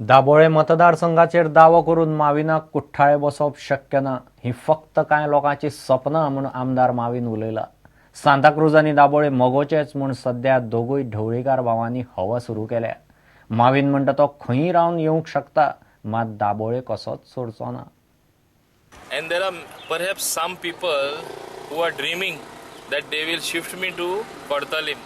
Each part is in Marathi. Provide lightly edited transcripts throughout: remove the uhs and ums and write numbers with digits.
दाबोळे मतदारसंघाचेर दावो करून माविनाक कुठ्ठाळे बसप शक्य ना ही फक्त कांय लोकांची सपनां म्हूण आमदार माविन उलयला। सांताक्रूज आनी दाबोळे मोगोचेच म्हूण सध्या दोगूय ढवळीकार भावांनी हवा सुरू केल्या। माविन म्हणटा तो खंयी रावन येवंक शकता, मात दाबोळे कसोच सोडचो ना। And there are perhaps some people who are dreaming that they will shift me to Kortalim.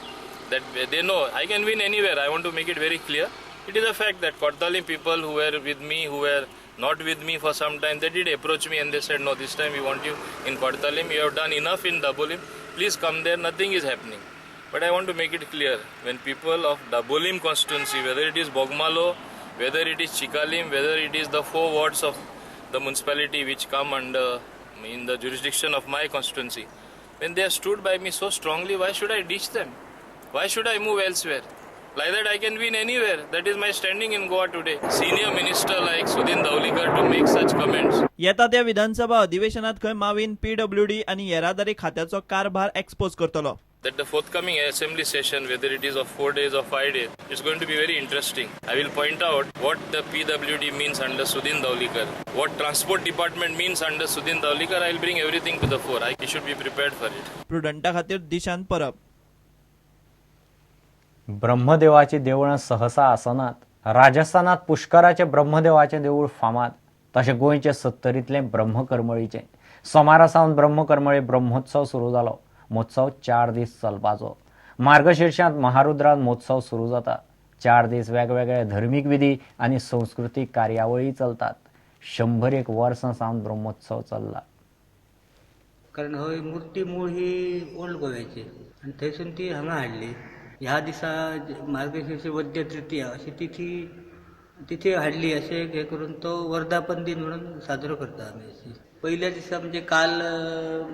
That they know I can win anywhere. I want to make it very clear. It is a fact that Kortalim people who were with me, who were not with me for some time, they did approach me and they said, no, this time we want you in Kortalim. You have done enough in Dabolim. Please come there. Nothing is happening. But I want to make it clear, when people of Dabolim constituency, whether it is Bogmalo, whether it is Chikalim, whether it is the 4 wards of the municipality which come under in the jurisdiction of my constituency, when they have stood by me so strongly, why should I ditch them? Why should I move elsewhere? Like that I can win anywhere. That is my standing in Goa today. Senior minister like Sudhin Daulikar to make such comments. येता त्या विधानसभा अधिवेशनात खंय माविन PWD आणि येरादारी खात्याचो कारभार एक्सपोज करतलो। That the forthcoming assembly session, whether it is of 4 days or 5 days, is going to be very interesting. I will point out what the PWD means under Sudhin Daulikar, what transport department means under Sudhin Daulikar. I will bring everything to the fore. I should be prepared for it. प्रुडंटा खातीर दिशांत परब। ब्रह्मदेवाची देवळां सहसा आसनात। राजस्थानात पुष्कराचे ब्रह्मदेवाचे देऊळ फामाद, तशें गोंयचे सत्तरींतले ब्रह्मकर्मळीचे। सोमारा सावन ब्रह्मकर्मळी ब्रह्मोत्सव सुरू जालो। महोत्सव 4 दीस चलपाचो। मार्गशिर्शांत महारुद्रांत महोत्सव सुरू जाता। 4 दीस वेगवेगळे धर्मीक विधी आनी संस्कृतीक कार्यावळी चलतात। 101 वर्सां सावन ब्रह्मोत्सव चल्ला। कारण हय मूर्ती मूळ ही ओल्ड गोव्याची आनी थंयसून ती हांगा हाडली। ह्या दिसा मार्गशीर्ष वद्य तृतीया अशी तिथी हाडली अशें हे करून तो वर्धापन दिन म्हणून साजरो करता आमी अशी। पहिल्या दिसा म्हणजे काल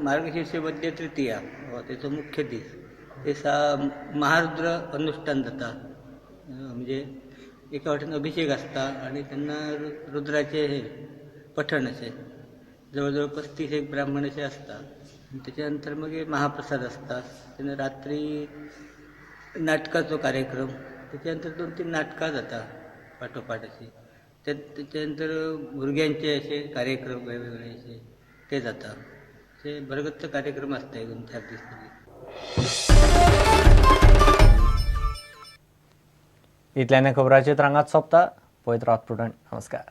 मार्गशीर्ष वद्य तृतीया हो तेचो मुख्य दीस। दिसा महारुद्र अनुष्ठान जाता, म्हणजे एका वाटेन अभिषेक आसता आनी तेन्ना रुद्राचे हे पठण अशें जवळ 35 ब्राह्मण अशे आसता। त्याच्या नंतर मागीर महाप्रसाद आसता। तेन्ना रात्री नाटकाचो कार्यक्रम, त्याच्यानंतर 2-3 नाटकां जाता फाटोफाट अशी। त्याच्यानंतर भुरग्यांचे असे कार्यक्रम वेगवेगळे असे ते जाता। असे भरगच्च कार्यक्रम असता 2-4 दीस तरी। इतल्याने खबरांची तरंगात सोंपता। पळयत रावत प्रुडंट। नमस्कार।